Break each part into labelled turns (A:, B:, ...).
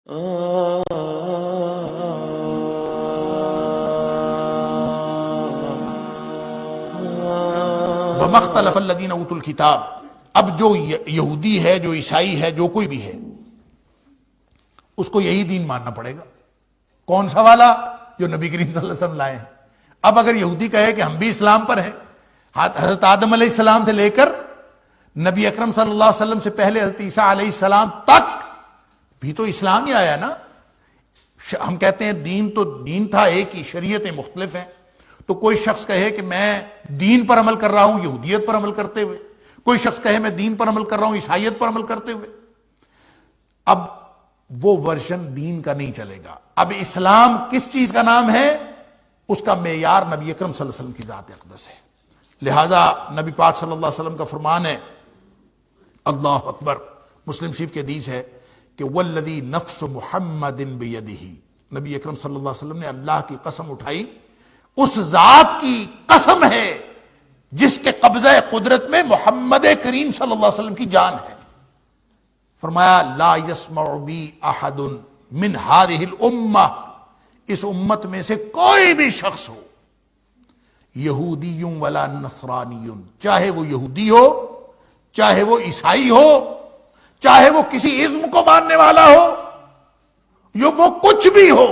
A: وَمَا اخْتَلَفَ الَّذِينَ أُوتُوا الْكِتَابَ، اب جو یہودی ہے، جو عیسائی ہے، جو کوئی بھی ہے، اس کو یہی دین ماننا پڑے گا۔ کون سا والا؟ جو نبی کریم صلی اللہ علیہ وسلم لائے ہیں۔ اب اگر یہودی کہے کہ ہم بھی اسلام پر ہیں، حضرت آدم علیہ السلام سے لے کر نبی اکرم صلی اللہ علیہ وسلم سے پہلے حضرت عیسیٰ علیہ السلام تک بھی تو اسلام ہی آیا نا۔ ہم کہتے ہیں دین تو دین تھا ایک ہی، شریعتیں مختلف ہیں۔ تو کوئی شخص کہے کہ میں دین پر عمل کر رہا ہوں یہودیت پر عمل کرتے ہوئے، کوئی شخص کہے میں دین پر عمل کر رہا ہوں عیسائیت پر عمل کرتے ہوئے، اب وہ ورژن دین کا نہیں چلے گا۔ اب اسلام کس چیز کا نام ہے؟ اس کا معیار نبی اکرم صلی اللہ علیہ وسلم کی ذات اقدس ہے۔ لہٰذا نبی پاک صلی اللہ علیہ وسلم کا فرمان ہے، اللہ اکبر، مسلم شریف کی حدیث ہے کہ والذی نفس محمد بیدہ، نبی اکرم صلی اللہ علیہ وسلم نے اللہ کی قسم اٹھائی، اس ذات کی قسم ہے جس کے قبضہ قدرت میں محمد کریم صلی اللہ علیہ وسلم کی جان ہے۔ فرمایا لا یسمع بی احد من ہذہ الامہ، اس امت میں سے کوئی بھی شخص ہو، یہودی ولا نصرانی، چاہے وہ یہودی ہو، چاہے وہ عیسائی ہو، چاہے وہ کسی ازم کو ماننے والا ہو، یا وہ کچھ بھی ہو،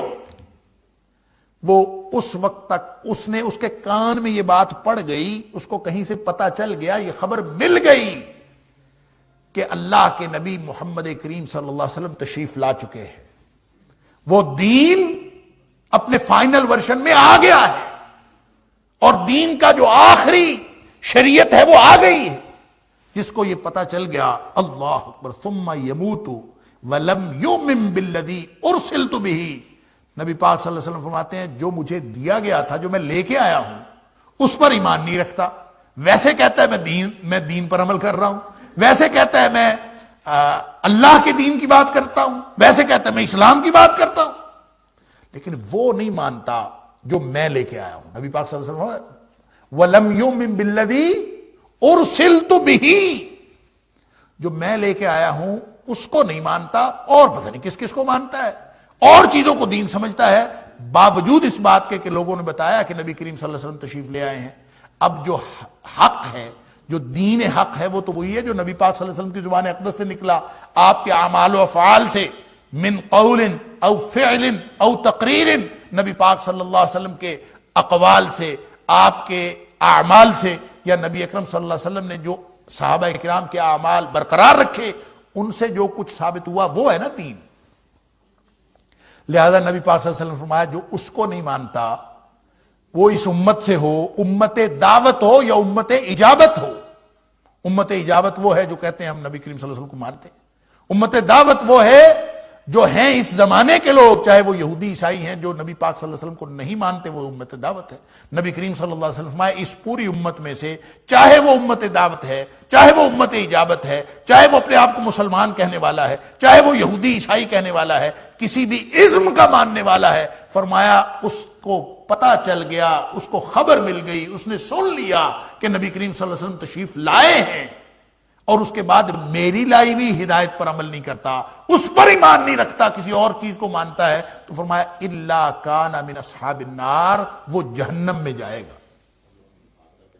A: وہ اس وقت تک اس کے کان میں یہ بات پڑ گئی، اس کو کہیں سے پتا چل گیا، یہ خبر مل گئی کہ اللہ کے نبی محمد کریم صلی اللہ علیہ وسلم تشریف لا چکے ہیں، وہ دین اپنے فائنل ورژن میں آ گیا ہے، اور دین کا جو آخری شریعت ہے وہ آ گئی ہے۔ جس کو یہ پتا چل گیا، اللہ اکبر، ثم یموت ولم یؤمن بالذی ارسلت بہ، نبی پاک صلی اللہ علیہ وسلم فرماتے ہیں جو مجھے دیا گیا تھا، جو میں لے کے آیا ہوں، اس پر ایمان نہیں رکھتا، ویسے کہتا ہے میں دین پر عمل کر رہا ہوں، ویسے کہتا ہے میں اللہ کے دین کی بات کرتا ہوں، ویسے کہتا ہے میں اسلام کی بات کرتا ہوں، لیکن وہ نہیں مانتا جو میں لے کے آیا ہوں۔ نبی پاک صلی اللہ علیہ وسلم وَلَمْ يُؤْمِن بِالَّذِي أُرْسِلْتُ بِهِ، جو میں لے کے آیا ہوں اس کو نہیں مانتا، اور پتہ نہیں کس کس کو مانتا ہے، اور چیزوں کو دین سمجھتا ہے، باوجود اس بات کے کہ لوگوں نے بتایا کہ نبی کریم صلی اللہ علیہ وسلم تشریف لے آئے ہیں۔ اب جو حق ہے، جو دین حق ہے، وہ تو وہی ہے جو نبی پاک صلی اللہ علیہ وسلم کی زبان اقدس سے نکلا، آپ کے اعمال و افعال سے، من قول او فعل او تقریر، نبی پاک صلی اللہ علیہ وسلم کے اقوال سے، آپ کے اعمال سے، یا نبی اکرم صلی اللہ علیہ وسلم نے جو صحابہ کرام کے اعمال برقرار رکھے، ان سے جو کچھ ثابت ہوا وہ ہے نا دین۔ لہذا نبی پاک صلی اللہ علیہ وسلم نے فرمایا جو اس کو نہیں مانتا، وہ اس امت سے ہو، امت دعوت ہو یا امت اجابت ہو۔ امت اجابت وہ ہے جو کہتے ہیں ہم نبی کریم صلی اللہ علیہ وسلم کو مانتے ہیں، امت دعوت وہ ہے جو ہیں اس زمانے کے لوگ، چاہے وہ یہودی عیسائی ہیں، جو نبی پاک صلی اللہ علیہ وسلم کو نہیں مانتے، وہ امت دعوت ہے۔ نبی کریم صلی اللہ علیہ وسلم فرمایا اس پوری امت میں سے، چاہے وہ امت دعوت ہے، چاہے وہ امت اجابت ہے، چاہے وہ اپنے آپ کو مسلمان کہنے والا ہے، چاہے وہ یہودی عیسائی کہنے والا ہے، کسی بھی ازم کا ماننے والا ہے، فرمایا اس کو پتا چل گیا، اس کو خبر مل گئی، اس نے سن لیا کہ نبی کریم صلی اللہ علیہ وسلم تشریف لائے ہیں، اور اس کے بعد میری لائی ہوئی ہدایت پر عمل نہیں کرتا، اس پر ایمان نہیں رکھتا، کسی اور چیز کو مانتا ہے، تو فرمایا الا کان من اصحاب النار، وہ جہنم میں جائے گا۔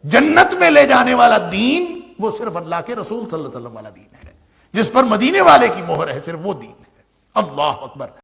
A: جنت میں لے جانے والا دین وہ صرف اللہ کے رسول صلی اللہ علیہ وسلم والا دین ہے، جس پر مدینے والے کی مہر ہے، صرف وہ دین ہے۔ اللہ اکبر۔